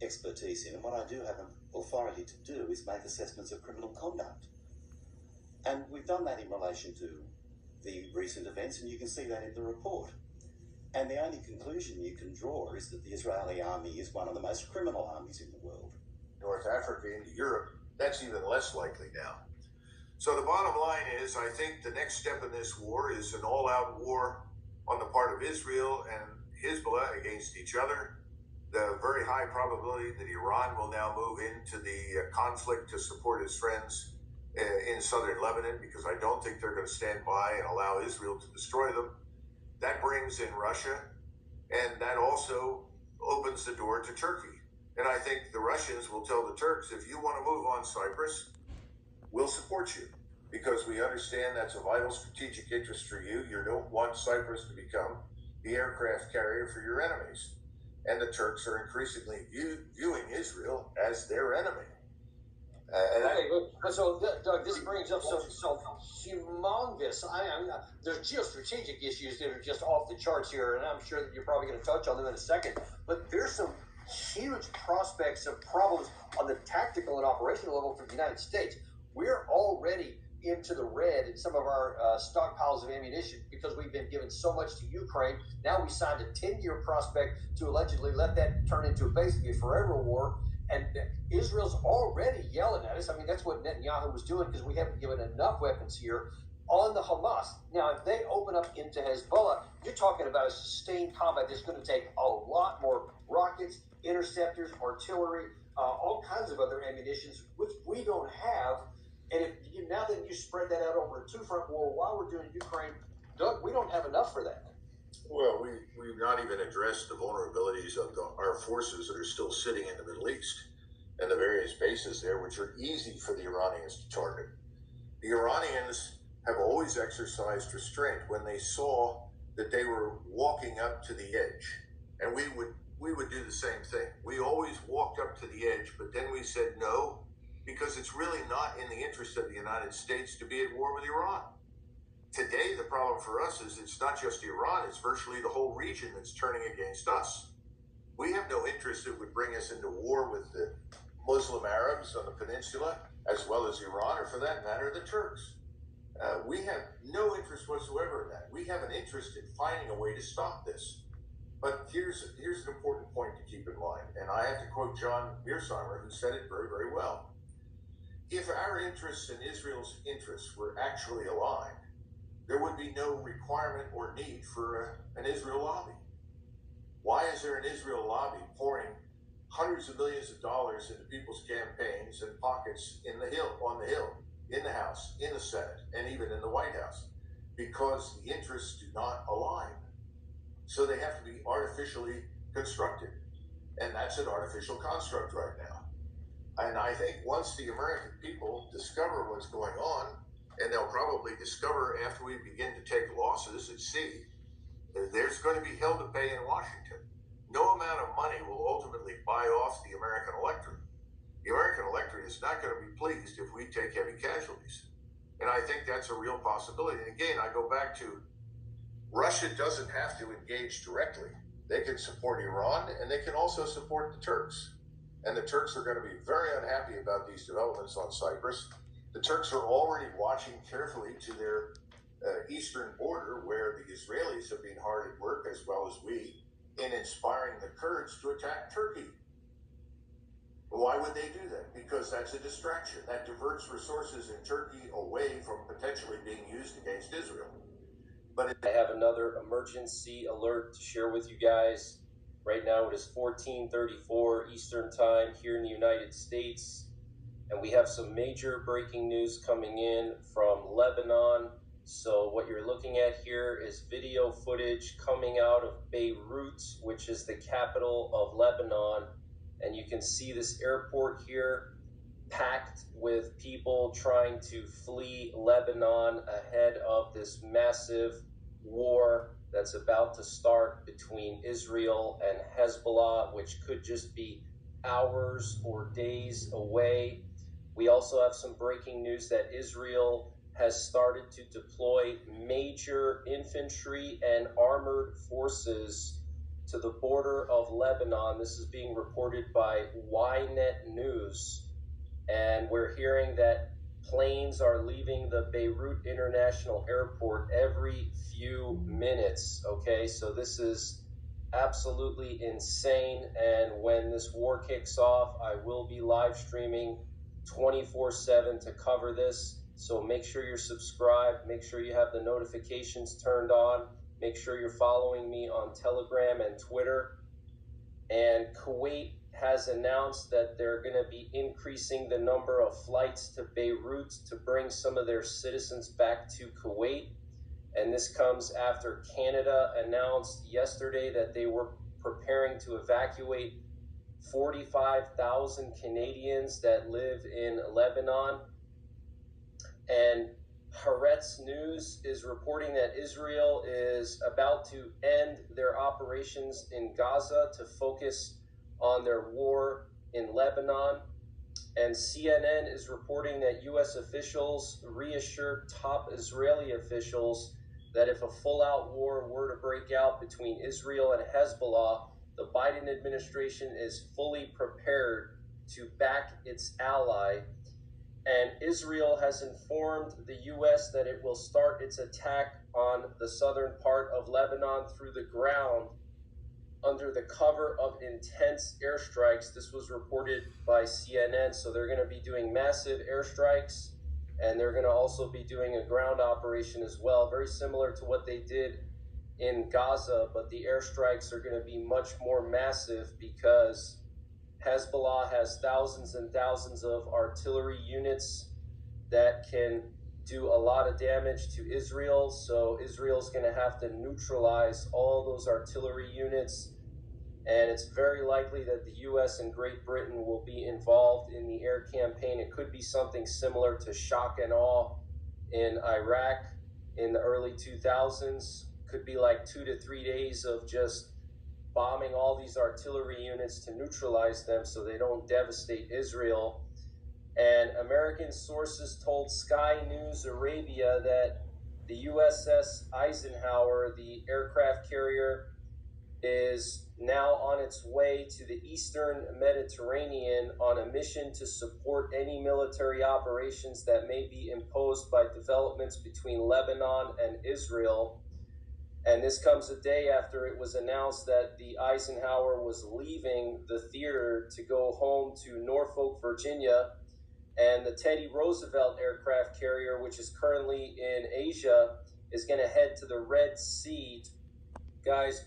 expertise in, and what I do have an authority to do is make assessments of criminal conduct. And we've done that in relation to the recent events, and you can see that in the report. And the only conclusion you can draw is that the Israeli army is one of the most criminal armies in the world. North Africa into Europe, that's even less likely now. So the bottom line is, I think the next step in this war is an all-out war on the part of Israel and Hezbollah against each other. The very high probability that Iran will now move into the conflict to support its friends in southern Lebanon, because I don't think they're going to stand by and allow Israel to destroy them. That brings in Russia, and that also opens the door to Turkey. And I think the Russians will tell the Turks, if you want to move on Cyprus, we'll support you, because we understand that's a vital strategic interest for you. You don't want Cyprus to become the aircraft carrier for your enemies. And the Turks are increasingly viewing Israel as their enemy. So, Doug, this brings up some humongous. There's geostrategic issues that are just off the charts here, and I'm sure that you're probably going to touch on them in a second. But there's some huge prospects of problems on the tactical and operational level for the United States. We're already into the red in some of our stockpiles of ammunition because we've been given so much to Ukraine. Now we signed a 10-year prospect to allegedly let that turn into basically a forever war. And Israel's already yelling at us. I mean, that's what Netanyahu was doing, because we haven't given enough weapons here on the Hamas. Now, if they open up into Hezbollah, you're talking about a sustained combat that's going to take a lot more rockets, interceptors, artillery, all kinds of other ammunitions, which we don't have. And now that you spread that out over a two-front war while we're doing Ukraine, Doug, we don't have enough for that. Well, we've not even addressed the vulnerabilities of our forces that are still sitting in the Middle East and the various bases there, which are easy for the Iranians to target. The Iranians have always exercised restraint when they saw that they were walking up to the edge. And we would do the same thing. We always walked up to the edge, but then we said no, because it's really not in the interest of the United States to be at war with Iran. Today, the problem for us is it's not just Iran, it's virtually the whole region that's turning against us. We have no interest that would bring us into war with the Muslim Arabs on the peninsula, as well as Iran, or for that matter, the Turks. We have no interest whatsoever in that. We have an interest in finding a way to stop this. But here's an important point to keep in mind, and I have to quote John Mearsheimer, who said it very, very well. If our interests and Israel's interests were actually aligned, there would be no requirement or need for an Israel lobby. Why is there an Israel lobby pouring hundreds of millions of dollars into people's campaigns and pockets on the Hill, in the House, in the Senate, and even in the White House? Because the interests do not align. So they have to be artificially constructed. And that's an artificial construct right now. And I think once the American people discover what's going on, and they'll probably discover after we begin to take losses at sea, there's going to be hell to pay in Washington. No amount of money will ultimately buy off the American electorate. The American electorate is not going to be pleased if we take heavy casualties. And I think that's a real possibility. And again, I go back to Russia doesn't have to engage directly. They can support Iran, and they can also support the Turks. And the Turks are going to be very unhappy about these developments on Cyprus. The Turks are already watching carefully to their eastern border, where the Israelis have been hard at work, as well as we, in inspiring the Kurds to attack Turkey. Why would they do that? Because that's a distraction. That diverts resources in Turkey away from potentially being used against Israel. But I have another emergency alert to share with you guys. Right now it is 14:34 Eastern Time here in the United States. And we have some major breaking news coming in from Lebanon. So what you're looking at here is video footage coming out of Beirut, which is the capital of Lebanon. And you can see this airport here packed with people trying to flee Lebanon ahead of this massive war that's about to start between Israel and Hezbollah, which could just be hours or days away. We also have some breaking news that Israel has started to deploy major infantry and armored forces to the border of Lebanon. This is being reported by Ynet News, and we're hearing that planes are leaving the Beirut International Airport every few minutes. Okay, so this is absolutely insane, and when this war kicks off, I will be live streaming 24/7 to cover this. So make sure you're subscribed, make sure you have the notifications turned on, make sure you're following me on Telegram and Twitter. And Kuwait has announced that they're going to be increasing the number of flights to Beirut to bring some of their citizens back to Kuwait. And this comes after Canada announced yesterday that they were preparing to evacuate 45,000 Canadians that live in Lebanon. And Haaretz News is reporting that Israel is about to end their operations in Gaza to focus on their war in Lebanon. And CNN is reporting that U.S. officials reassured top Israeli officials that if a full-out war were to break out between Israel and Hezbollah, the Biden administration is fully prepared to back its ally. And Israel has informed the U.S. that it will start its attack on the southern part of Lebanon through the ground under the cover of intense airstrikes. This was reported by CNN. So they're going to be doing massive airstrikes, and they're going to also be doing a ground operation as well, very similar to what they did in Gaza, but the airstrikes are going to be much more massive because Hezbollah has thousands and thousands of artillery units that can do a lot of damage to Israel. So Israel's going to have to neutralize all those artillery units. And it's very likely that the U.S. and Great Britain will be involved in the air campaign. It could be something similar to shock and awe in Iraq in the early 2000s. Could be like 2 to 3 days of just bombing all these artillery units to neutralize them so they don't devastate Israel. And American sources told Sky News Arabia that the USS Eisenhower, the aircraft carrier, is now on its way to the Eastern Mediterranean on a mission to support any military operations that may be imposed by developments between Lebanon and Israel. And this comes a day after it was announced that the Eisenhower was leaving the theater to go home to Norfolk, Virginia. And the Teddy Roosevelt aircraft carrier, which is currently in Asia, is going to head to the Red Sea. Guys,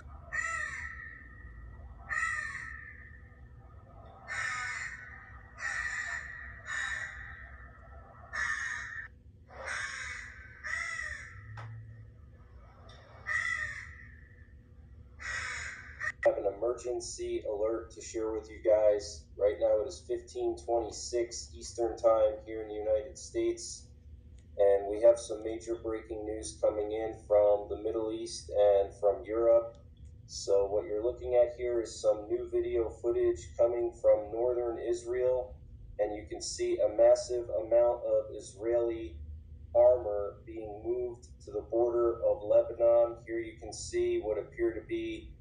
I have an emergency alert to share with you guys. Right now it is 15:26 Eastern Time here in the United States. And we have some major breaking news coming in from the Middle East and from Europe. So what you're looking at here is some new video footage coming from northern Israel. And you can see a massive amount of Israeli armor being moved to the border of Lebanon. Here you can see what appear to be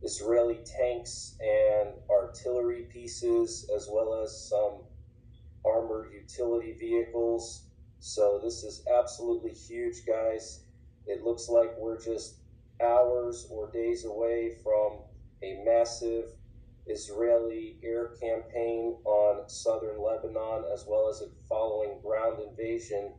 Israeli tanks and artillery pieces, as well as some armored utility vehicles. So this is absolutely huge, guys. It looks like we're just hours or days away from a massive Israeli air campaign on southern Lebanon, as well as a following ground invasion